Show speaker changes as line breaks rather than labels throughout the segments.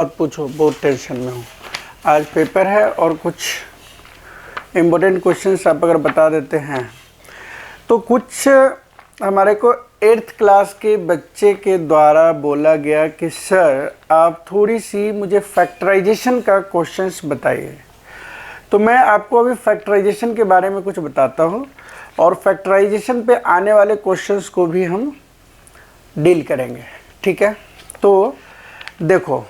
मत पूछो, बहुत टेंशन में हूँ। आज पेपर है और कुछ इम्पोर्टेंट क्वेश्चंस आप अगर बता देते हैं तो कुछ हमारे को 8th क्लास के बच्चे के द्वारा बोला गया कि सर आप थोड़ी सी मुझे फैक्टराइजेशन का क्वेश्चंस बताइए। तो मैं आपको अभी फैक्टराइजेशन के बारे में कुछ बताता हूँ और फैक्टराइजेशन पे आने वाले क्वेश्चंस को भी हम डील करेंगे, ठीक है। तो देखो,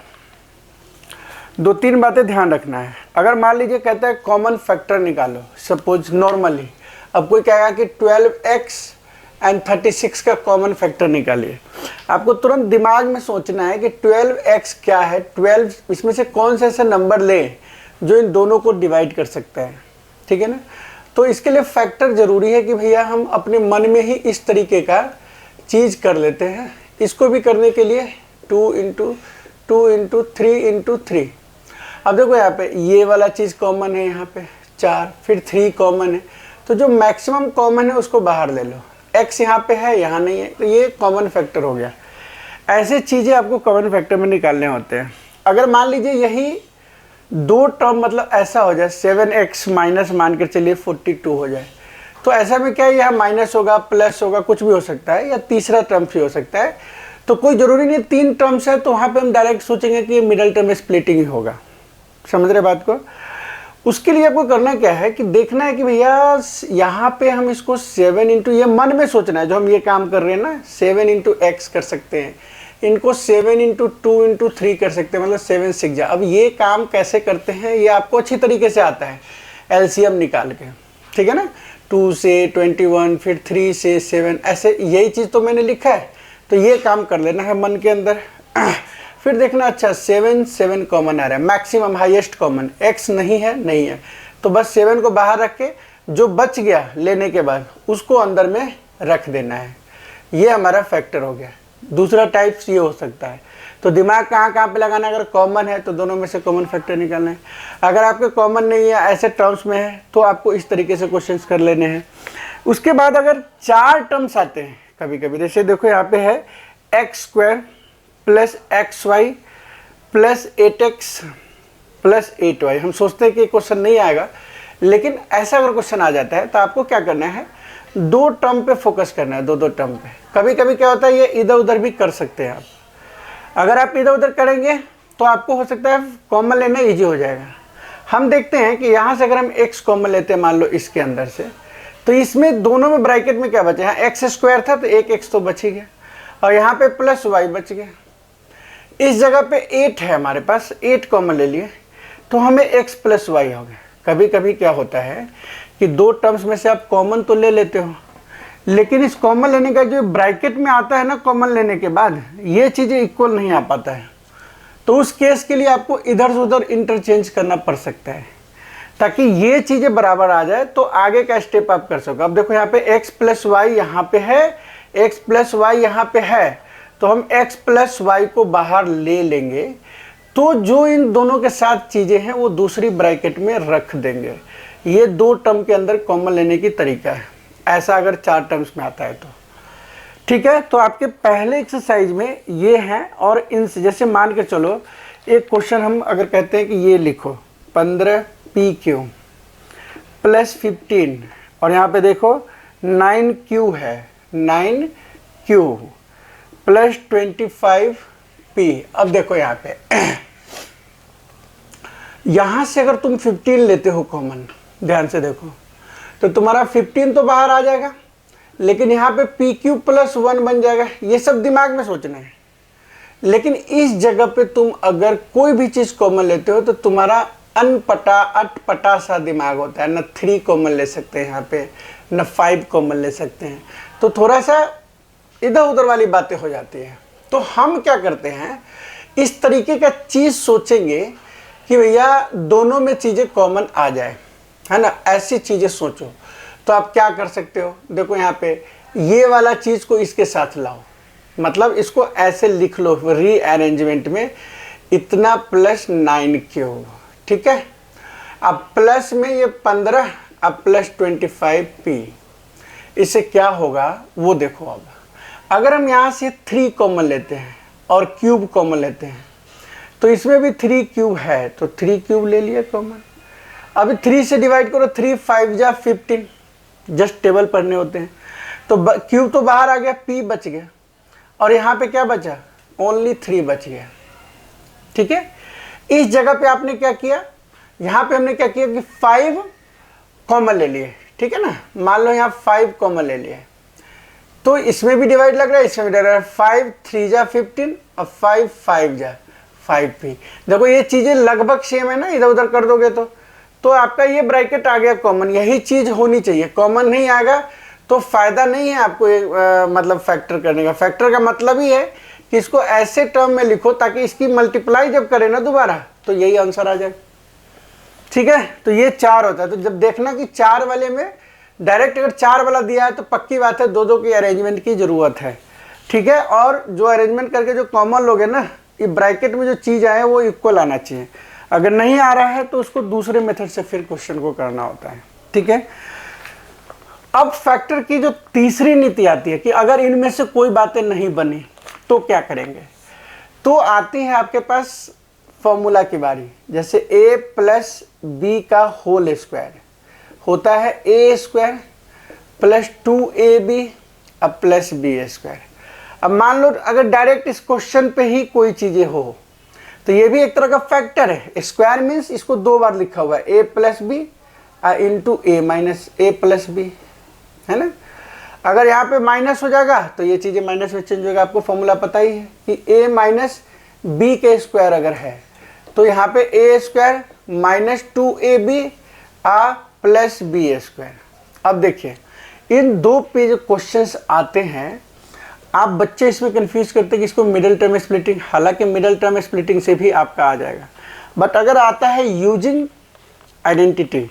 2-3 बातें ध्यान रखना है। अगर मान लीजिए कहता है कॉमन फैक्टर निकालो, सपोज नॉर्मली अब कोई कहेगा कि 12x एंड 36 का कॉमन फैक्टर निकालिए। आपको तुरंत दिमाग में सोचना है कि 12x क्या है, 12 इसमें से कौन सा ऐसा नंबर ले जो इन दोनों को डिवाइड कर सकता है, ठीक है ना। तो इसके लिए फैक्टर ज़रूरी है कि भैया हम अपने मन में ही इस तरीके का चीज़ कर लेते हैं। इसको भी करने के लिए 2 × 2 × 3 × 3। अब देखो यहाँ पे ये वाला चीज़ कॉमन है, यहाँ पे 4, फिर 3 कॉमन है, तो जो मैक्सिमम कॉमन है उसको बाहर ले लो। x यहाँ पे है, यहाँ नहीं है, तो ये कॉमन फैक्टर हो गया। ऐसे चीज़ें आपको कॉमन फैक्टर में निकालने होते हैं। अगर मान लीजिए यही 2 टर्म मतलब ऐसा हो जाए 7x माइनस मान कर चलिए 42 हो जाए, तो ऐसा में क्या है, यहाँ माइनस होगा, प्लस होगा, कुछ भी हो सकता है, या तीसरा टर्म भी हो सकता है। तो कोई ज़रूरी नहीं 3 टर्म्स है तो वहाँ पे हम डायरेक्ट सोचेंगे कि ये मिडल टर्म स्प्लिटिंग ही होगा। समझ रहे बात को। उसके लिए आपको करना क्या है कि देखना है कि भैया यहाँ पे हम इसको 7 ये मन में सोचना है। जो हम ये काम कर रहे हैं ना, 7 × x कर सकते हैं, इनको 7 × 2 × 3 कर सकते हैं, मतलब 7 6 जा। अब ये काम कैसे करते हैं ये आपको अच्छी तरीके से आता है, एलसीएम निकाल के, ठीक है ना। 2 से 21, फिर 3 से 7, ऐसे यही चीज़ तो मैंने लिखा है, तो ये काम कर लेना है मन के अंदर। फिर देखना, अच्छा 7 कॉमन आ रहा है, मैक्सिमम हाईएस्ट कॉमन, x नहीं है, तो बस 7 को बाहर रख के जो बच गया लेने के बाद उसको अंदर में रख देना है। ये हमारा फैक्टर हो गया। दूसरा टाइप्स ये हो सकता है। तो दिमाग कहाँ कहाँ पे लगाना है, अगर कॉमन है तो दोनों में से कॉमन फैक्टर निकालना है। अगर आपके कॉमन नहीं है, ऐसे टर्म्स में है, तो आपको इस तरीके से क्वेश्चंस कर लेने हैं। उसके बाद अगर 4 टर्म्स आते हैं कभी कभी, जैसे देखो यहाँ पे है x² + xy + 8x + 8y। हम सोचते हैं कि क्वेश्चन नहीं आएगा, लेकिन ऐसा अगर क्वेश्चन आ जाता है तो आपको क्या करना है, 2 टर्म पे फोकस करना है, 2 टर्म पे। कभी कभी क्या होता है, ये इधर उधर भी कर सकते हैं आप। अगर आप इधर उधर करेंगे तो आपको हो सकता है कॉमन लेना ईजी हो जाएगा। हम देखते हैं कि यहाँ से अगर हम x कॉमन लेते हैं, मान लो इसके अंदर से, तो इसमें दोनों में ब्रैकेट में क्या बचा, यहाँ x² था तो एक x तो बच ही गया, और यहाँ पे +y बच गया। इस जगह पे 8 है हमारे पास, 8 कॉमन ले लिए तो हमें x + y हो गया। कभी कभी क्या होता है कि 2 टर्म्स में से आप कॉमन तो ले लेते हो, लेकिन इस कॉमन लेने का जो ब्रैकेट में आता है ना, कॉमन लेने के बाद ये चीज़ें इक्वल नहीं आ पाता है। तो उस केस के लिए आपको इधर से उधर इंटरचेंज करना पड़ सकता है, ताकि ये चीज़ें बराबर आ जाए तो आगे का स्टेप आप कर सको। अब देखो यहाँ पे x + y यहाँ पे है, x + y यहाँ पे है, तो हम x + y को बाहर ले लेंगे, तो जो इन दोनों के साथ चीज़ें हैं वो दूसरी ब्रैकेट में रख देंगे। ये 2 टर्म के अंदर कॉमन लेने की तरीका है, ऐसा अगर 4 टर्म्स में आता है तो, ठीक है। तो आपके पहले एक्सरसाइज में ये हैं, और इनसे जैसे मान के चलो एक क्वेश्चन हम अगर कहते हैं कि ये लिखो 15pq + 15, और यहाँ पे देखो 9q है, 9q + 25p। अब देखो यहाँ पे यहाँ से अगर तुम 15 लेते हो कॉमन, ध्यान से देखो, तो तुम्हारा 15 तो बाहर आ जाएगा, लेकिन यहाँ पे pq + 1 बन जाएगा। ये सब दिमाग में सोचना है। लेकिन इस जगह पे तुम अगर कोई भी चीज़ कॉमन लेते हो तो तुम्हारा अनपटा अटपटा सा दिमाग होता है, न 3 कॉमन ले सकते हैं यहाँ पे, न 5 कॉमन ले सकते हैं, तो थोड़ा सा इधर उधर वाली बातें हो जाती हैं। तो हम क्या करते हैं, इस तरीके का चीज़ सोचेंगे कि भैया दोनों में चीज़ें कॉमन आ जाए, है ना, ऐसी चीज़ें सोचो। तो आप क्या कर सकते हो, देखो यहाँ पे ये वाला चीज़ को इसके साथ लाओ, मतलब इसको ऐसे लिख लो रीअरेंजमेंट में, इतना + 9q, ठीक है। अब प्लस में ये 15, अब + 25p, इससे क्या होगा वो देखो। अब अगर हम यहाँ से 3 कॉमन लेते हैं और क्यूब कॉमन लेते हैं, तो इसमें भी 3 क्यूब है, तो 3 क्यूब ले लिया कॉमन। अभी 3 से डिवाइड करो, 3 5 जा 15, जस्ट टेबल पढ़ने होते हैं। तो क्यूब तो बाहर आ गया, p बच गया, और यहाँ पे क्या बचा, ओनली 3 बच गया। ठीक है, इस जगह पे आपने क्या किया, यहाँ पे हमने क्या किया कि 5 कॉमन ले लिए। ठीक है ना, मान लो यहाँ 5 कॉमन ले लिए, तो इसमें भी डिवाइड लग रहा है, इसमें भी डिवाइड लग रहा है। 5 3 जा 15 और 5 5 जा 5p। देखो ये चीज़ें लगभग सेम है ना, इधर उधर कर दोगे तो आपका ये ब्रैकेट आ गया कॉमन। यही चीज़ होनी चाहिए, कॉमन नहीं आएगा तो फायदा नहीं है आपको मतलब फैक्टर करने का। फैक्टर का मतलब ही है कि इसको ऐसे टर्म में लिखो ताकि इसकी मल्टीप्लाई जब करें ना दोबारा तो यही आंसर आ जाए। ठीक है, तो ये 4 होता है। तो जब देखना कि 4 वाले में डायरेक्ट अगर 4 वाला दिया है तो पक्की बात है 2-2 की अरेंजमेंट की ज़रूरत है। ठीक है, और जो अरेंजमेंट करके जो कॉमन लोगे ना, ये ब्रैकेट में जो चीज़ आए वो इक्वल आना चाहिए। अगर नहीं आ रहा है तो उसको दूसरे मेथड से फिर क्वेश्चन को करना होता है। ठीक है, अब फैक्टर की जो तीसरी नीति आती है कि अगर इनमें से कोई बातें नहीं बनी तो क्या करेंगे, तो आती है आपके पास फॉर्मूला की बारी। जैसे a प्लस बी का होल स्क्वायर होता है a स्क्वायर प्लस 2ab अब प्लस बी स्क्वायर। अब मान लो अगर डायरेक्ट इस क्वेश्चन पे ही कोई चीज़ें हो तो ये भी एक तरह का फैक्टर है। स्क्वायर मीन्स इसको 2 बार लिखा हुआ है, a plus B into a minus a plus B, है ना। अगर यहाँ पे माइनस हो जाएगा तो ये चीज़ें माइनस में चेंज होगा। आपको फॉर्मूला पता ही है कि a माइनस बी के स्क्वायर अगर है तो यहाँ पे a square minus 2ab plus B square. अब देखिए इन 2 पे जो क्वेश्चंस आते हैं, आप बच्चे इसमें कंफ्यूज करते हैं कि इसको मिडिल टर्म स्प्लिटिंग, हालांकि मिडिल टर्म स्प्लिटिंग से भी आपका आ जाएगा। बट अगर आता है यूजिंग आइडेंटिटी,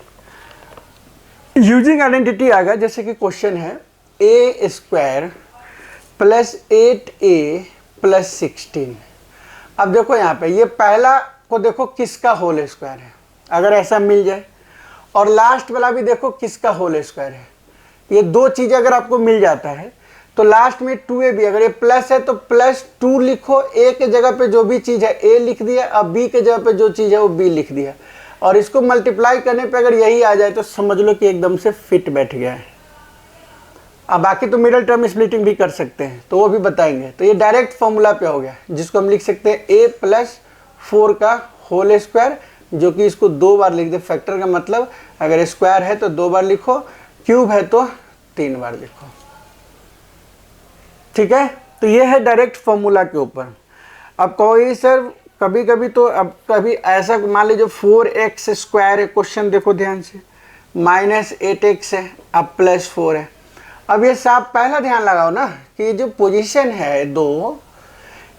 यूजिंग आइडेंटिटी आ गया, जैसे कि क्वेश्चन है a square plus 8a plus 16। अब देखो यहाँ पे ये पहला को देखो किसका होल स्क्वायर है, अगर ऐसा मिल जाए, और लास्ट वाला भी देखो किसका होल स्क्वायर है। ये 2 चीज़ अगर आपको मिल जाता है तो लास्ट में 2ab, अगर ये प्लस है तो प्लस 2 लिखो, a के जगह पे जो भी चीज़ है a लिख दिया, अब b के जगह पे जो चीज़ है वो b लिख दिया, और इसको मल्टीप्लाई करने पे अगर यही आ जाए तो समझ लो कि एकदम से फिट बैठ गया है। अब बाकी तो मिडिल टर्म स्प्लिटिंग भी कर सकते हैं, तो वो भी बताएंगे। तो ये डायरेक्ट फॉर्मूला पे हो गया, जिसको हम लिख सकते हैं a प्लस 4 का होल स्क्वायर, जो कि इसको 2 बार लिख दे। फैक्टर का मतलब अगर स्क्वायर है तो 2 बार लिखो, क्यूब है तो 3 बार लिखो। ठीक है, तो ये है डायरेक्ट फॉर्मूला के ऊपर। अब कहोगे सर कभी कभी तो, अब कभी ऐसा मान लीजिए 4x स्क्वायर है, क्वेश्चन देखो ध्यान से, माइनस 8x है अब प्लस 4 है। अब ये साफ पहला ध्यान लगाओ ना कि जो पोजीशन है 2,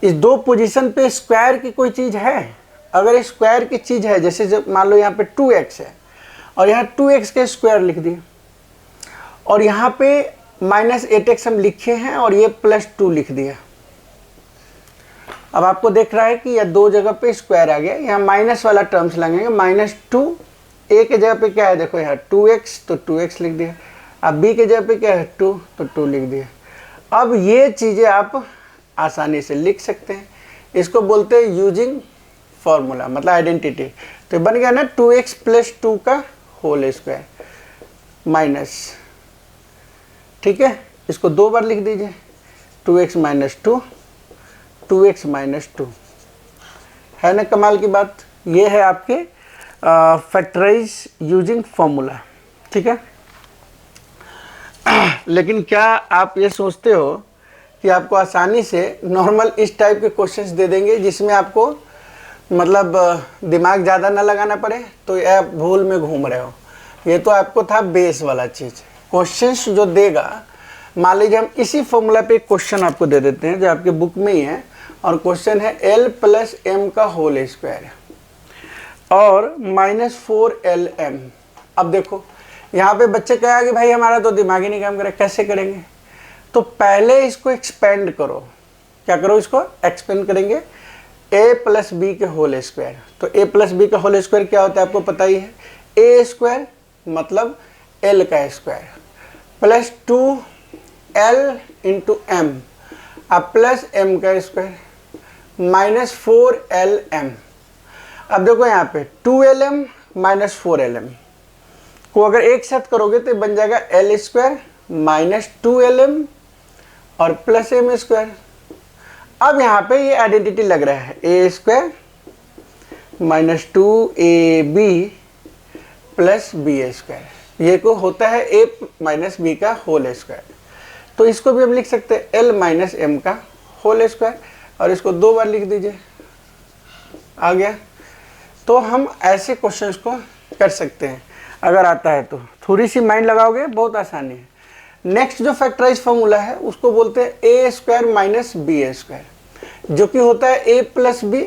इस 2 पोजीशन पे स्क्वायर की कोई चीज़ है। अगर स्क्वायर की चीज़ है, जैसे जब मान लो यहाँ पे 2x है और यहाँ 2x के स्क्वायर लिख दिए, और यहाँ पे माइनस 8x हम लिखे हैं और ये प्लस 2 लिख दिया। अब आपको देख रहा है कि यह 2 जगह पे स्क्वायर आ गया, यहाँ माइनस वाला टर्म्स लगेंगे, माइनस 2, a के जगह पे क्या है देखो यहाँ 2x तो 2x लिख दिया, अब b के जगह पे क्या है 2 तो 2 लिख दिया। अब ये चीज़ें आप आसानी से लिख सकते हैं, इसको बोलते हैं यूजिंग फॉर्मूला, मतलब आइडेंटिटी। तो बन गया ना 2x प्लस 2 का होल स्क्वायर माइनस, ठीक है, इसको 2 बार लिख दीजिए, 2x माइनस 2, 2x माइनस 2, है ना कमाल की बात। ये है आपके फैक्टराइज यूजिंग फॉर्मूला। ठीक है, लेकिन क्या आप ये सोचते हो कि आपको आसानी से नॉर्मल इस टाइप के क्वेश्चंस दे देंगे जिसमें आपको मतलब दिमाग ज़्यादा ना लगाना पड़े? तो ये आप भूल में घूम रहे हो। ये तो आपको था बेस वाला चीज़। क्वेश्चंस जो देगा, मान लीजिए हम इसी फॉर्मूला पे क्वेश्चन आपको दे देते हैं जो आपके बुक में ही है, और क्वेश्चन है l प्लस एम का होल स्क्वायर और माइनस 4lm। अब देखो यहाँ पे बच्चे कहेगा कि भाई हमारा तो दिमाग ही नहीं काम करे, कैसे करेंगे? तो पहले इसको एक्सपेंड करो। क्या करो? इसको एक्सपेंड करेंगे a प्लस बी के होल स्क्वायर। तो a प्लस बी का होल स्क्वायर क्या होता है आपको पता ही है, a स्क्वायर मतलब l का square plus 2l into M, अब प्लस m का स्क्वायर माइनस 4LM। अब देखो यहाँ पे 2LM माइनस 4LM को अगर एक साथ करोगे तो बन जाएगा L स्क्वायर माइनस 2LM और प्लस M स्क्वायर। अब यहाँ पे ये आइडेंटिटी लग रहा है A square minus 2AB plus B square, ये को होता है A माइनस B का होल स्क्वायर। तो इसको भी हम लिख सकते हैं L माइनस M का होल स्क्वायर, और इसको 2 बार लिख दीजिए, आ गया। तो हम ऐसे क्वेश्चंस को कर सकते हैं अगर आता है तो, थोड़ी सी माइंड लगाओगे बहुत आसानी है। नेक्स्ट जो फैक्टराइज फॉर्मूला है उसको बोलते हैं A square minus B square, जो कि होता है A प्लस B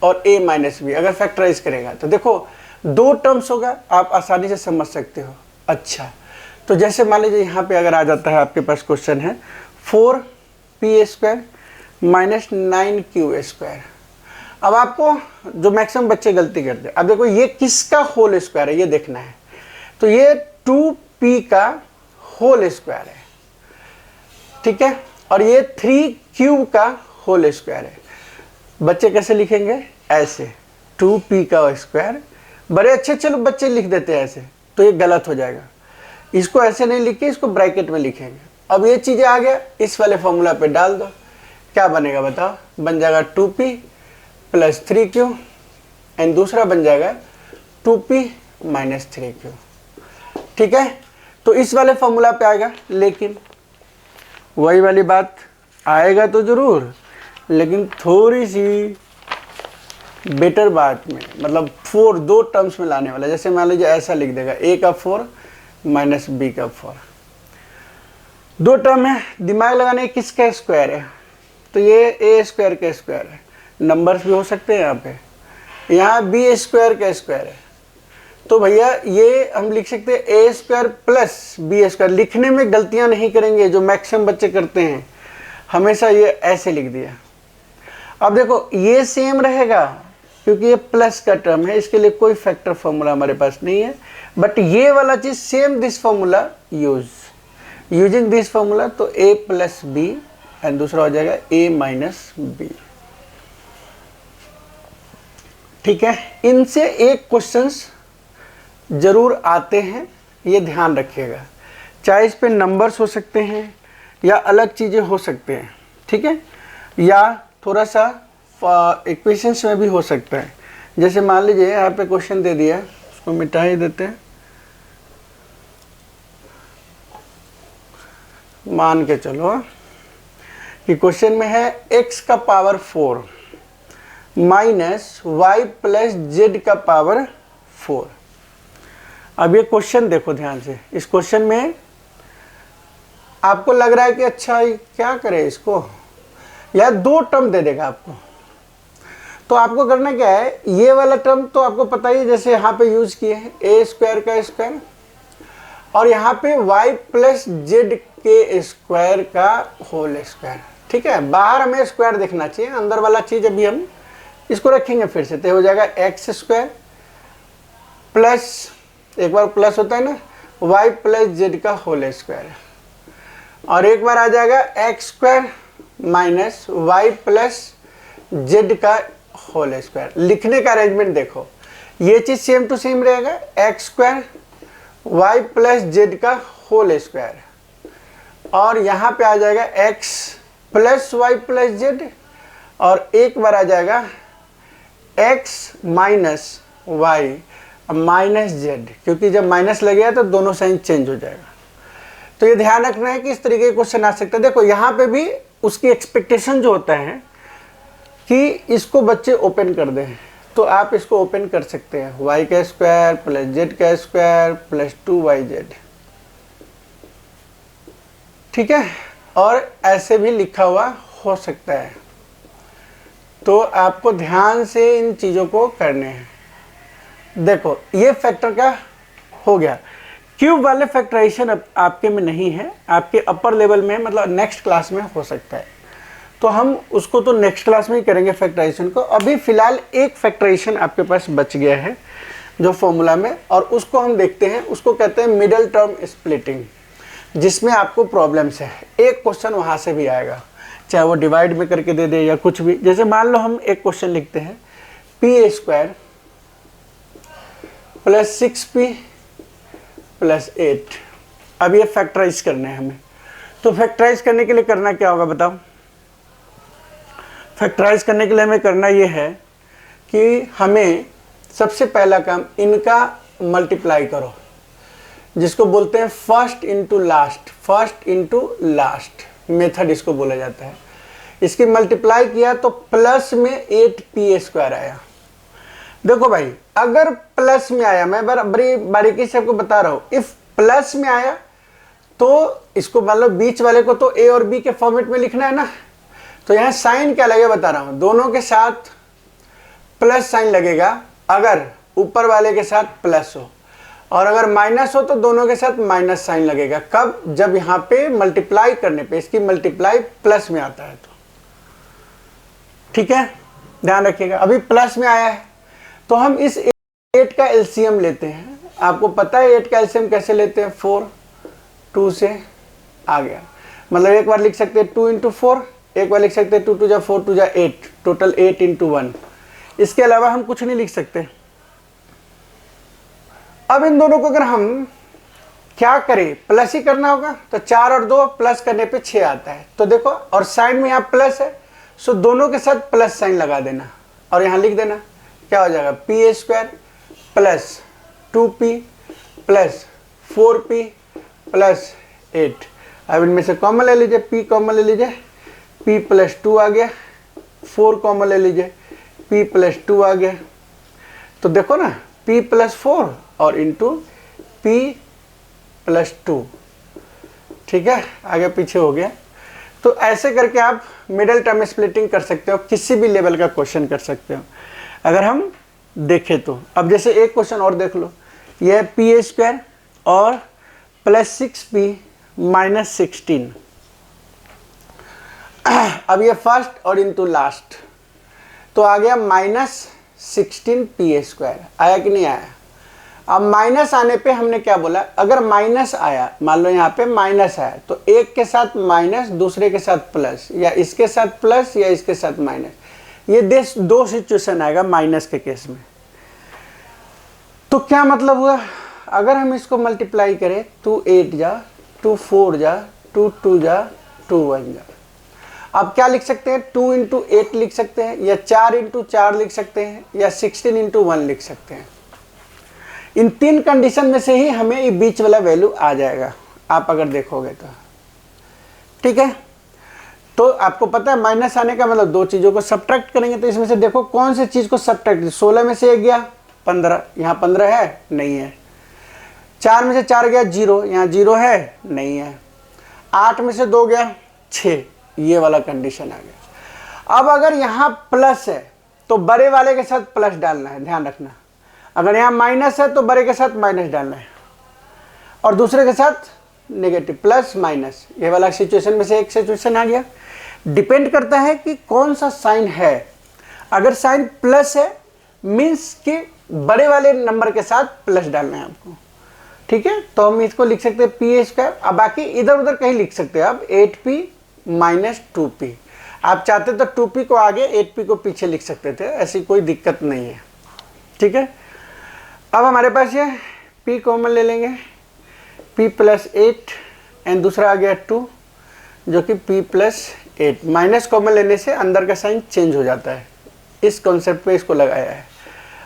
और A माइनस B अगर फैक्टराइज करेगा तो। देखो 2 टर्म्स होगा, आप आसानी से समझ सकते हो। अच्छा, तो जैसे मान लीजिए यहाँ पे अगर आ जाता है आपके पास क्वेश्चन है 4P square minus 9Q square. अब आपको जो मैक्सिमम बच्चे गलती करते हैं, अब देखो ये किसका होल स्क्वायर है ये देखना है, तो ये 2P का होल स्क्वायर है, ठीक है, और ये 3Q का होल स्क्वायर है। बच्चे कैसे लिखेंगे? ऐसे 2P का स्क्वायर, बड़े अच्छे अच्छे लोग बच्चे लिख देते हैं ऐसे, तो ये गलत हो जाएगा। इसको ऐसे नहीं लिख के इसको ब्रैकेट में लिखेंगे। अब ये चीज़ें आ गया, इस वाले फॉर्मूला पे डाल दो, क्या बनेगा बताओ? बन जाएगा 2P प्लस 3Q एंड दूसरा बन जाएगा 2P माइनस 3Q, ठीक है। तो इस वाले फॉर्मूला पे आएगा, लेकिन वही वाली बात आएगा तो ज़रूर, लेकिन थोड़ी सी बेटर बात में, मतलब 4 2 टर्म्स में लाने वाला। जैसे मान लीजिए ऐसा लिख देगा A का 4 माइनस B का 4, 2 टर्म है, दिमाग लगाने किसका स्क्वायर है, तो ये A स्क्वायर का स्क्वायर है, नंबर्स भी हो सकते हैं यहाँ पे, यहाँ B स्क्वायर का स्क्वायर है, तो भैया ये हम लिख सकते हैं A square plus B square. लिखने में गलतियाँ नहीं करेंगे जो मैक्सिमम बच्चे करते हैं, हमेशा ये ऐसे लिख दिया। अब देखो ये सेम रहेगा क्योंकि ये प्लस का टर्म है, इसके लिए कोई फैक्टर फॉर्मूला हमारे पास नहीं है, बट ये वाला चीज same this formula using this formula, तो A प्लस B एंड दूसरा हो जाएगा A माइनस B, ठीक है। इनसे एक क्वेश्चंस जरूर आते हैं, ये ध्यान रखिएगा, चाहे इस पे नंबर्स हो सकते हैं या अलग चीज़ें हो सकते हैं, ठीक है, या थोड़ा सा इक्वेशंस में भी हो सकता है। जैसे मान लीजिए यहाँ पे क्वेश्चन दे दिया, उसको मिटा ही देते हैं, मान के चलो कि क्वेश्चन में है x का power 4 minus y plus z का पावर 4। अब ये क्वेश्चन देखो ध्यान से, इस क्वेश्चन में आपको लग रहा है कि अच्छा क्या करें इसको, या 2 टर्म दे देगा आपको, तो आपको करना क्या है, ये वाला टर्म तो आपको पता ही है, जैसे यहाँ पे यूज किए हैं A स्क्वायर का स्क्वायर, और यहाँ पे y प्लस जेड के स्क्वायर का होल स्क्वायर, ठीक है। बाहर हमें स्क्वायर देखना चाहिए, अंदर वाला चीज अभी हम इसको रखेंगे फिर से, तो हो जाएगा एक्स स्क्वायर प्लस, एक बार प्लस होता है ना, y प्लस जेड का होल स्क्वायर, और एक बार आ जाएगा X square minus Y plus Z का होल स्क्वायर। लिखने का अरेंजमेंट देखो, ये चीज सेम टू सेम रहेगा, X square Y plus Z का होल स्क्वायर, और यहाँ पे आ जाएगा X plus Y plus Z, और एक बार आ जाएगा X minus Y minus Z, क्योंकि जब माइनस लगेगा तो दोनों साइन चेंज हो जाएगा। तो ये ध्यान रखना है कि इस तरीके के क्वेश्चन आ सकते हैं। देखो यहाँ पे भी उसकी एक्सपेक्टेशन जो होता है कि इसको बच्चे ओपन कर दें, तो आप इसको ओपन कर सकते हैं, y का स्क्वायर प्लस जेड का स्क्वायर प्लस 2yz, ठीक है, और ऐसे भी लिखा हुआ हो सकता है। तो आपको ध्यान से इन चीज़ों को करने हैं। देखो ये फैक्टर का हो गया, क्यूब वाले फैक्टराइजेशन आपके में नहीं है, आपके अपर लेवल में, मतलब नेक्स्ट क्लास में हो सकता है, तो हम उसको तो नेक्स्ट क्लास में ही करेंगे फैक्टराइजेशन को। अभी फिलहाल एक फैक्टराइजेशन आपके पास बच गया है जो फॉर्मूला में, और उसको हम देखते हैं, उसको कहते हैं मिडल टर्म स्प्लिटिंग, जिसमें आपको प्रॉब्लम्स है। एक क्वेश्चन वहाँ से भी आएगा, चाहे वो डिवाइड में करके दे दे या कुछ भी। जैसे मान लो हम एक क्वेश्चन लिखते हैं p² प्लस 6p प्लस 8। अब ये फैक्टराइज करना है हमें, तो फैक्टराइज करने के लिए करना क्या होगा बताओ? फैक्टराइज करने के लिए हमें करना ये है कि हमें सबसे पहला काम इनका मल्टीप्लाई करो, जिसको बोलते हैं first into last. First into last method इसको बोला जाता है। इसकी मल्टीप्लाई किया तो प्लस में 8p² आया। देखो भाई, अगर प्लस में आया, मैं बड़ी बारीकी से आपको बता रहा हूं, इफ प्लस में आया तो इसको मतलब बीच वाले को तो a और b के फॉर्मेट में लिखना है ना। तो यहाँ साइन क्या लगेगा बता रहा हूं, दोनों के साथ प्लस साइन लगेगा अगर ऊपर वाले के साथ प्लस हो, और अगर माइनस हो तो दोनों के साथ माइनस साइन लगेगा। कब? जब यहाँ पे मल्टीप्लाई करने पे इसकी मल्टीप्लाई प्लस में आता है तो। ठीक है, ध्यान रखिएगा। अभी प्लस में आया है तो हम इस 8 का एलसीएम लेते हैं। आपको पता है 8 का एलसीएम कैसे लेते हैं? 4, 2 से आ गया, मतलब एक बार लिख सकते हैं 2 इंटू 4, एक बार लिख सकते हैं 2 2 जा 4 2 जा 8, टोटल 8 इंटू 1। इसके अलावा हम कुछ नहीं लिख सकते। अब इन दोनों को अगर हम क्या करें, प्लस ही करना होगा, तो 4 और 2 प्लस करने पे 6 आता है। तो देखो, और साइन में यहाँ प्लस है, सो दोनों के साथ प्लस साइन लगा देना और यहाँ लिख देना। क्या हो जाएगा? p² plus 2p plus 4p plus 8। अब इनमें से कॉमन ले लीजिए, p कॉमन ले लीजिए, p प्लस 2 आ गया, 4 कॉमन ले लीजिए, p प्लस 2 आ गया। तो देखो ना, p प्लस 4 और इंटू p प्लस 2। ठीक है, आगे पीछे हो गया। तो ऐसे करके आप मिडिल टर्म स्प्लिटिंग कर सकते हो, किसी भी लेवल का क्वेश्चन कर सकते हो अगर हम देखें तो। अब जैसे एक क्वेश्चन और देख लो, यह p² और प्लस 6p माइनस 16। अब ये फर्स्ट और इंटू लास्ट, तो आ गया माइनस 16p²। आया कि नहीं आया? अब माइनस आने पे हमने क्या बोला, अगर माइनस आया, मान लो यहाँ पे माइनस आया, तो एक के साथ माइनस, दूसरे के साथ प्लस, या इसके साथ प्लस या इसके साथ माइनस। ये दो सिचुएशन आएगा माइनस के केस में। तो क्या मतलब हुआ, अगर हम इसको मल्टीप्लाई करें 2 8 जा, 2 4 जा, 2 2 जा, 2 1 जा। अब क्या लिख सकते हैं? 2 इंटू 8 लिख सकते हैं, या 4 इंटू 4 लिख सकते हैं, या 16 इंटू 1 लिख सकते हैं। इन 3 कंडीशन में से ही हमें ये बीच वाला वैल्यू आ जाएगा, आप अगर देखोगे तो। ठीक है, तो आपको पता है माइनस आने का मतलब 2 चीज़ों को सब्ट्रैक्ट करेंगे। तो इसमें से देखो कौन सी चीज़ को सब्ट्रैक्ट, 16 में से 1 गया 15, यहाँ 15 है नहीं है। 4 में से 4 गया 0, यहाँ 0 है नहीं है। 8 में से 2 गया 6, ये वाला कंडीशन आ गया। अब अगर यहाँ प्लस है तो बड़े वाले के साथ प्लस डालना है, ध्यान रखना। अगर यहाँ माइनस है तो बड़े के साथ माइनस डालना है, और दूसरे के साथ नेगेटिव, प्लस माइनस। ये वाला सिचुएशन में से एक सिचुएशन आ गया। डिपेंड करता है कि कौन सा साइन है। अगर साइन प्लस है मीन्स कि बड़े वाले नंबर के साथ प्लस डालना है आपको। ठीक है, तो हम इसको लिख सकते हैं p²। अब बाकी इधर उधर कहीं लिख सकते हैं आप 8p माइनस 2p। आप चाहते तो 2p को आगे 8p को पीछे लिख सकते थे, ऐसी कोई दिक्कत नहीं है। ठीक है, अब हमारे पास ये p कॉमन ले लेंगे, p प्लस 8 एंड दूसरा आ गया 2 जो कि p प्लस 8। माइनस कॉमन लेने से अंदर का साइन चेंज हो जाता है, इस कॉन्सेप्ट पे इसको लगाया है।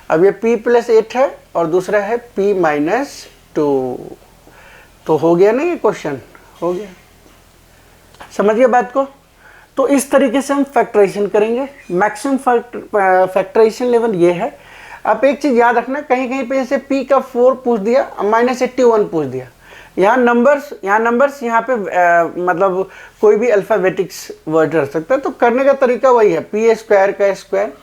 अब ये p प्लस 8 है और दूसरा है p माइनस 2। तो हो गया ना, ये क्वेश्चन हो गया। समझ गए बात को? तो इस तरीके से हम फैक्टराइजेशन करेंगे। मैक्सिमम फैक्टराइजेशन लेवल ये है। अब एक चीज़ याद रखना, कहीं कहीं पे जैसे p का 4 पूछ दिया, माइनस 81 पूछ दिया। यहाँ नंबर्स यहाँ पे मतलब कोई भी अल्फ़ाबेटिक्स वर्ड रह सकता है। तो करने का तरीका वही है, p² का स्क्वायर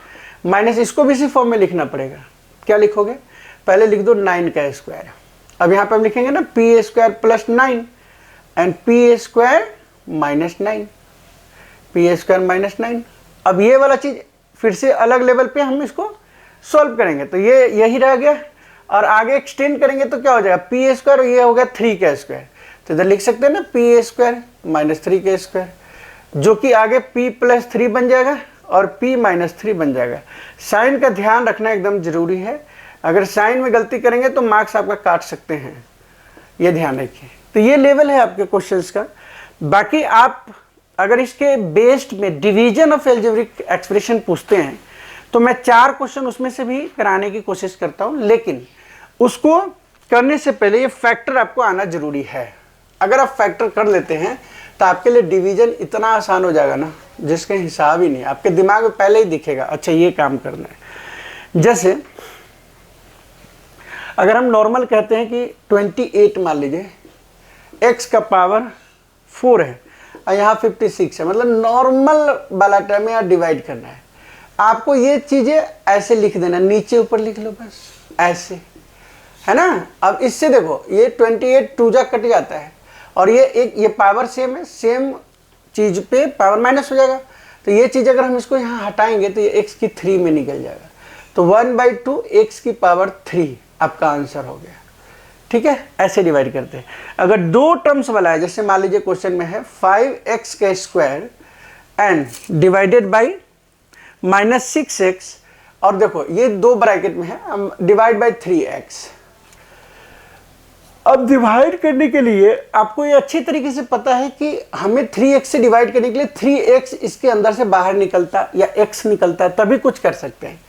माइनस, इसको भी इसी फॉर्म में लिखना पड़ेगा। क्या लिखोगे? पहले लिख दो 9 का स्क्वायर। अब यहाँ पे हम लिखेंगे ना p² plus 9 and p² minus 9, p² minus 9। अब ये वाला चीज़ फिर से अलग लेवल पे हम इसको सॉल्व करेंगे, तो ये यही रह गया। और आगे एक्सटेंड करेंगे तो क्या हो जाएगा, p² और ये हो गया 3 का स्क्वायर। तो इधर लिख सकते हैं ना p² माइनस 3 का स्क्वायर। जो कि आगे p+3 बन जाएगा और p-3 बन जाएगा। साइन का ध्यान रखना एकदम जरूरी है, अगर साइन में गलती करेंगे तो मार्क्स आपका काट सकते हैं, ये ध्यान रखिए। तो ये लेवल है आपके क्वेश्चंस का। बाकी आप अगर इसके बेस्ड में डिवीजन ऑफ एल्जेब्रिक एक्सप्रेशन पूछते हैं तो मैं 4 क्वेश्चन उसमें से भी कराने की कोशिश करता हूं, लेकिन उसको करने से पहले ये फैक्टर आपको आना जरूरी है। अगर आप फैक्टर कर लेते हैं तो आपके लिए डिवीजन इतना आसान हो जाएगा ना, जिसका हिसाब ही नहीं, आपके दिमाग में पहले ही दिखेगा अच्छा ये काम करना है। जैसे अगर हम नॉर्मल कहते हैं कि 28 मान लीजिए, x का पावर 4 है और यहाँ 56 है, मतलब नॉर्मल वाला टर्म में डिवाइड करना है। आपको ये चीज़ें ऐसे लिख देना, नीचे ऊपर लिख लो बस ऐसे, है ना। अब इससे देखो ये 28 2 जा कट जाता है और ये पावर सेम है, सेम चीज़ पे पावर माइनस हो जाएगा। तो ये चीज़ अगर हम इसको यहाँ हटाएंगे तो ये x की 3 में निकल जाएगा, तो 1/2 x की पावर 3 आपका आंसर हो गया। ठीक है, ऐसे डिवाइड करते हैं। अगर 2 टर्म्स वाला है, जैसे मान लीजिए क्वेश्चन में है 5x का square and divided by -6x, और देखो ये 2 ब्रैकेट में है, डिवाइड बाई 3x। अब डिवाइड करने के लिए आपको ये अच्छी तरीके से पता है कि हमें 3x से डिवाइड करने के लिए 3x इसके अंदर से बाहर निकलता या x निकलता है, तभी कुछ कर सकते हैं।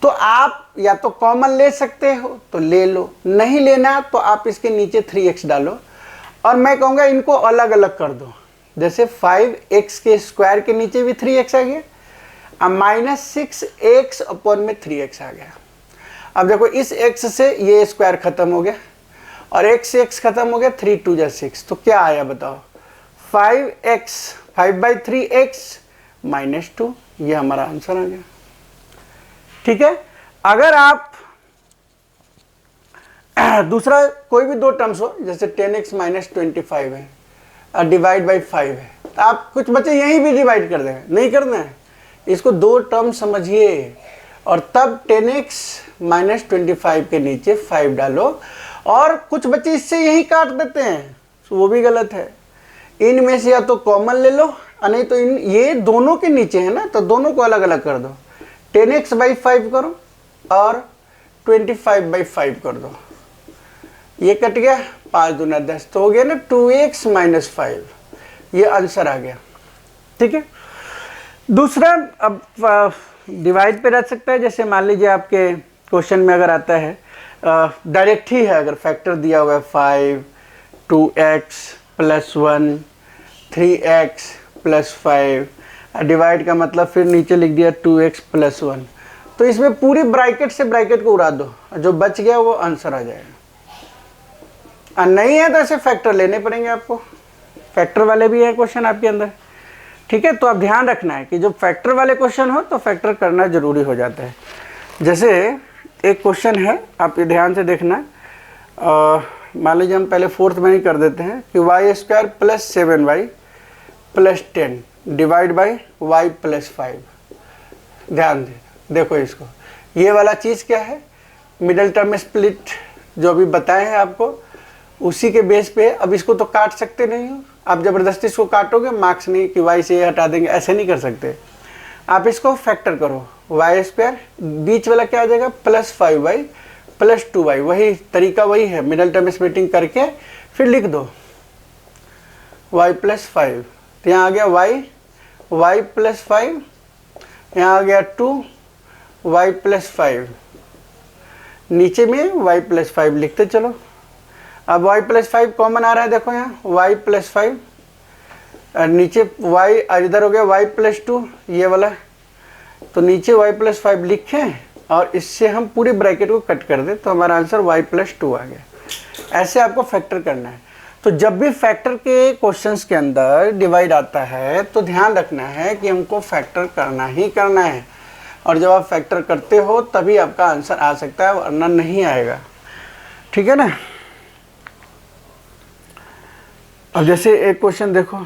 तो आप या तो कॉमन ले सकते हो तो ले लो, नहीं लेना तो आप इसके नीचे 3x डालो, और मैं कहूँगा इनको अलग अलग कर दो। जैसे 5x के स्क्वायर के नीचे भी 3x आ गया, अब -6x अपॉन में 3x आ गया। अब देखो इस x से ये स्क्वायर खत्म हो गया और x से x खत्म हो गया, 3 2 जा 6, तो क्या आया बताओ, 5x 5/3x -2, ये हमारा आंसर आ गया। ठीक है, अगर आप दूसरा कोई भी 2 टर्म्स हो, जैसे 10x -25 है और डिवाइड बाई 5 है, तो आप कुछ बच्चे यहीं भी डिवाइड कर देंगे, नहीं करना है, इसको 2 टर्म समझिए और तब 10x -25 के नीचे 5 डालो। और कुछ बच्चे इससे यही काट देते हैं, तो वो भी गलत है। इनमें से या तो कॉमन ले लो, नहीं तो ये दोनों के नीचे है ना, तो दोनों को अलग अलग कर दो। 10x/5 करो और 25/5 कर दो, ये कट गया, 5 दूना 10, तो हो गया ना 2x - 5, ये आंसर आ गया। ठीक है, दूसरा अब डिवाइड पे रह सकता है। जैसे मान लीजिए आपके क्वेश्चन में अगर आता है डायरेक्ट ही है, अगर फैक्टर दिया हुआ है 5 2x + 1 3x + 5, डिवाइड का मतलब फिर नीचे लिख दिया 2x + 1, तो इसमें पूरी ब्रैकेट से ब्रैकेट को उड़ा दो, जो बच गया वो आंसर आ जाएगा। नहीं है तो ऐसे फैक्टर लेने पड़ेंगे आपको, फैक्टर वाले भी है क्वेश्चन आपके अंदर। ठीक है, तो आप ध्यान रखना है कि जो फैक्टर वाले क्वेश्चन हो तो फैक्टर करना जरूरी हो जाता है। जैसे एक क्वेश्चन है, आप ये ध्यान से देखना, मान लीजिए हम पहले 4th में ही कर देते हैं कि y² + 7y + 10 divide by y + 5। ध्यान दे, देखो इसको, ये वाला चीज़ क्या है, मिडल टर्म स्प्लिट जो अभी बताए हैं आपको, उसी के बेस पे। अब इसको तो काट सकते नहीं हो, आप ज़बरदस्ती इसको काटोगे, मार्क्स नहीं कि y से ये हटा देंगे, ऐसे नहीं कर सकते। आप इसको फैक्टर करो, y², बीच वाला क्या आ जाएगा +5y + 2y, वही तरीका वही है, मिडल टर्म स्प्लिटिंग करके फिर लिख दो y + 5, तो यहाँ आ गया y + 5, यहाँ आ गया 2y + 5, नीचे में y + 5 लिखते चलो। अब y + 5 कॉमन आ रहा है, देखो यहाँ y + 5, नीचे y इधर हो गया y + 2, ये वाला, तो नीचे y + 5 लिखें और इससे हम पूरी ब्रैकेट को कट कर दें, तो हमारा आंसर y + 2 आ गया। ऐसे आपको फैक्टर करना है। तो जब भी फैक्टर के क्वेश्चंस के अंदर डिवाइड आता है तो ध्यान रखना है कि हमको फैक्टर करना ही करना है, और जब आप फैक्टर करते हो तभी आपका आंसर आ सकता है, वरना नहीं आएगा। ठीक है ना। अब जैसे एक क्वेश्चन देखो,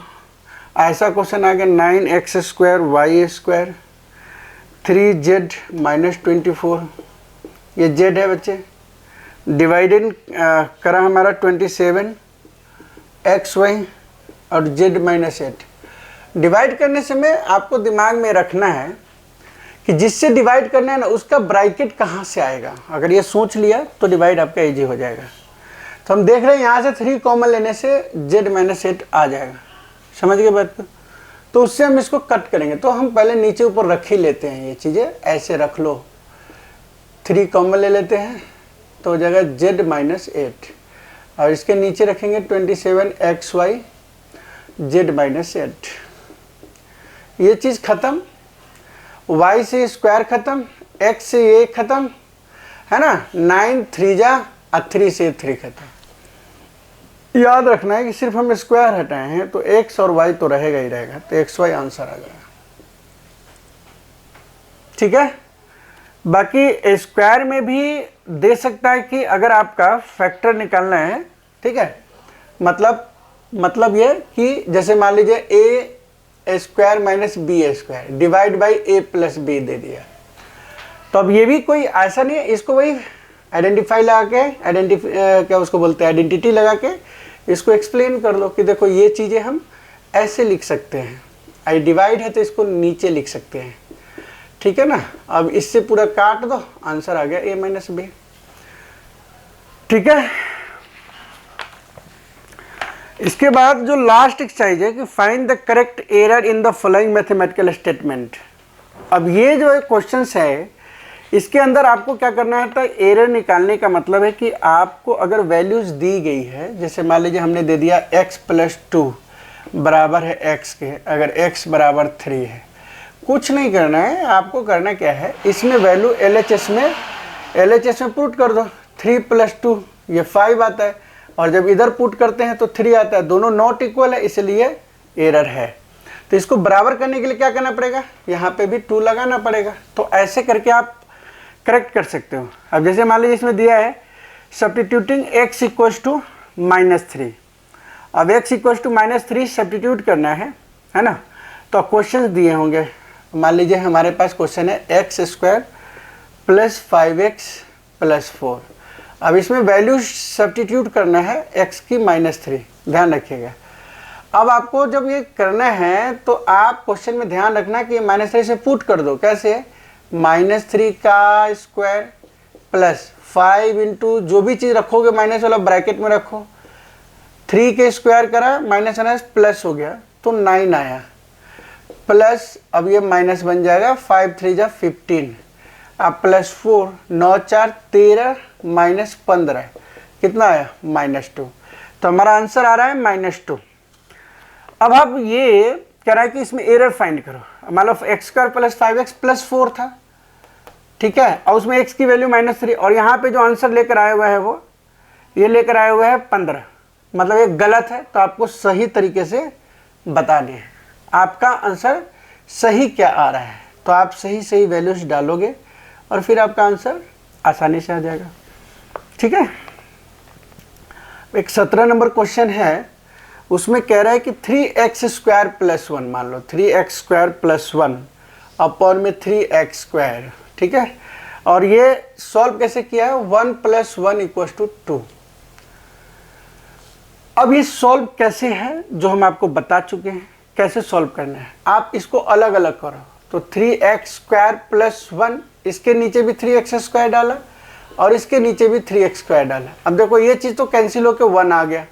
ऐसा क्वेश्चन आ गया 9x² y², 3z - 24, ये z है बच्चे, डिवाइडेड करा हमारा 27 xy और z - 8। डिवाइड करने समय आपको दिमाग में रखना है कि जिससे डिवाइड करना है ना उसका ब्रैकेट कहाँ से आएगा। अगर ये सोच लिया तो डिवाइड आपका इजी हो जाएगा। तो हम देख रहे हैं यहाँ से 3 कॉमन लेने से z माइनस 8 आ जाएगा। समझ गए बात को? तो उससे हम इसको कट करेंगे। तो हम पहले नीचे ऊपर रख ही लेते हैं, ये चीज़ें ऐसे रख लो। 3 कॉमन ले लेते हैं तो हो जाएगा z माइनस 8 और इसके नीचे रखेंगे 27xy z माइनस 8। ये चीज़ ख़त्म, y से स्क्वायर ख़त्म, x से ये ख़त्म है ना, 9 3 जा और 3 से 3 ख़त्म। याद रखना है कि सिर्फ हम स्क्वायर हटाए हैं तो x और y तो रहेगा ही रहेगा, तो xy आंसर आ जाएगा। ठीक है, बाकी स्क्वायर में भी दे सकता है कि अगर आपका फैक्टर निकालना है, ठीक है, मतलब ये कि जैसे मान लीजिए a square minus b square divide by a plus b दे दिया, तो अब ये भी कोई ऐसा नहीं है, इसको वही आइडेंटिफाई लगा के क्या उसको बोलते हैं आइडेंटिटी लगा के इसको एक्सप्लेन कर लो कि देखो ये चीज़ें हम ऐसे लिख सकते हैं। आई डिवाइड है तो इसको नीचे लिख सकते हैं। ठीक है ना, अब इससे पूरा काट दो, आंसर आ गया a माइनस बी। ठीक है, इसके बाद जो लास्ट एक्सरसाइज है कि find the correct error in the following mathematical statement. अब ये जो क्वेश्चंस है इसके अंदर आपको क्या करना है, तो एरर निकालने का मतलब है कि आपको अगर वैल्यूज दी गई है, जैसे मान लीजिए हमने दे दिया x प्लस 2 बराबर है x के, अगर x बराबर 3 है, कुछ नहीं करना है, आपको करना क्या है, इसमें वैल्यू LHS में पुट कर दो। 3 प्लस 2 ये 5 आता है और जब इधर पुट करते हैं तो 3 आता है, दोनों नॉट इक्वल है इसलिए एरर है। तो इसको बराबर करने के लिए क्या करना पड़ेगा, यहाँ पे भी 2 लगाना पड़ेगा। तो ऐसे करके आप करेक्ट कर सकते हो। अब जैसे मान लीजिए इसमें दिया है सब्स्टिट्यूटिंग x इक्वल्स टू -3, अब x इक्वल्स टू -3 सब्स्टिट्यूट करना है ना, तो क्वेश्चन दिए होंगे। मान लीजिए हमारे पास क्वेश्चन है x square plus 5x plus 4। अब इसमें वैल्यू सब्स्टिट्यूट करना है x की -3, ध्यान रखिएगा। अब आपको जब ये करना है तो आप क्वेश्चन में ध्यान रखना कि -3 से पुट कर दो। कैसे, -3 का स्क्वायर प्लस 5 इंटू जो भी चीज़ रखोगे माइनस वाला ब्रैकेट में रखो, 3 के स्क्वायर करा माइनस प्लस हो गया तो 9 आया, प्लस अब ये माइनस बन जाएगा 5 3 जा 15, अब प्लस 4 9 4 13 माइनस 15 कितना आया -2। तो हमारा आंसर आ रहा है -2। अब आप ये कह रहा है कि इसमें एरर फाइंड करो। मान लो x square plus 5x plus 4 था, ठीक है, और उसमें x की वैल्यू -3 और यहाँ पे जो आंसर लेकर आया हुआ है वो ये लेकर आया हुआ है 15, मतलब ये गलत है। तो आपको सही तरीके से बताने हैं आपका आंसर सही क्या आ रहा है, तो आप सही वैल्यूज डालोगे और फिर आपका आंसर आसानी से आ जाएगा। ठीक है, एक 17 नंबर क्वेश्चन है, उसमें कह रहा है कि 3x स्क्वायर प्लस 1, मान लो 3x स्क्वायर प्लस 1 अपॉन में 3x स्क्वायर, ठीक है, और ये सॉल्व कैसे किया है, 1 प्लस 1 इक्वल टू 2। अब ये सॉल्व कैसे है जो हम आपको बता चुके हैं कैसे सॉल्व करना है। आप इसको अलग अलग करो, तो 3x स्क्वायर प्लस 1, इसके नीचे भी 3x स्क्वायर डाला और इसके नीचे भी 3x स्क्वायर डाला। अब देखो ये चीज़ तो कैंसिल होकर 1 आ गया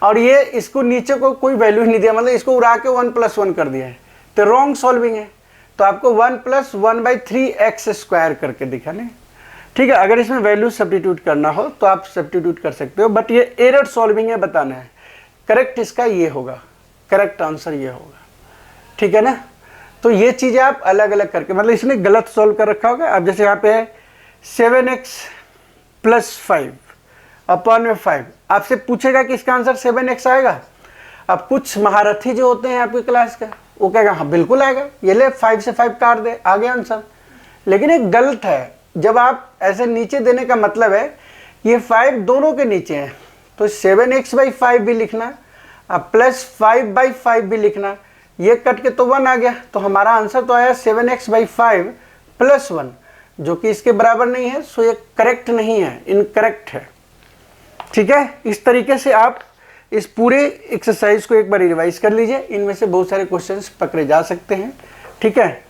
और ये इसको नीचे को कोई वैल्यू नहीं दिया, मतलब इसको उड़ा के 1 प्लस 1 कर दिया है, तो रॉन्ग सॉल्विंग है। तो आपको 1 प्लस 1/3x स्क्वायर करके दिखाना है। ठीक है, अगर इसमें वैल्यू सब्स्टिट्यूट करना हो तो आप सब्स्टिट्यूट कर सकते हो, बट ये एरर सॉल्विंग है, बताना है। करेक्ट इसका ये होगा, करेक्ट आंसर ये होगा। ठीक है ना, तो ये चीज़ें आप अलग अलग करके, मतलब इसने गलत सॉल्व कर रखा होगा। अब जैसे यहाँ पे है 7x प्लस 5 अपॉन में 5, आपसे पूछेगा कि इसका आंसर 7x आएगा। अब कुछ महारथी जो होते हैं आपकी क्लास का, वो कहेगा हाँ बिल्कुल आएगा, ये ले 5 से 5 काट दे, आ गया आंसर। लेकिन ये गलत है, जब आप ऐसे नीचे देने का मतलब है ये 5 दोनों के नीचे हैं, तो 7x/5 भी लिखना, अब प्लस 5/5 भी लिखना, ये कट के तो 1 आ गया। तो हमारा आंसर तो आया 7x/5 प्लस 1, जो कि इसके बराबर नहीं है, सो ये करेक्ट नहीं है, इनकरेक्ट है। ठीक है, इस तरीके से आप इस पूरे एक्सरसाइज को एक बार रिवाइज कर लीजिए, इनमें से बहुत सारे क्वेश्चंस पकड़े जा सकते हैं। ठीक है।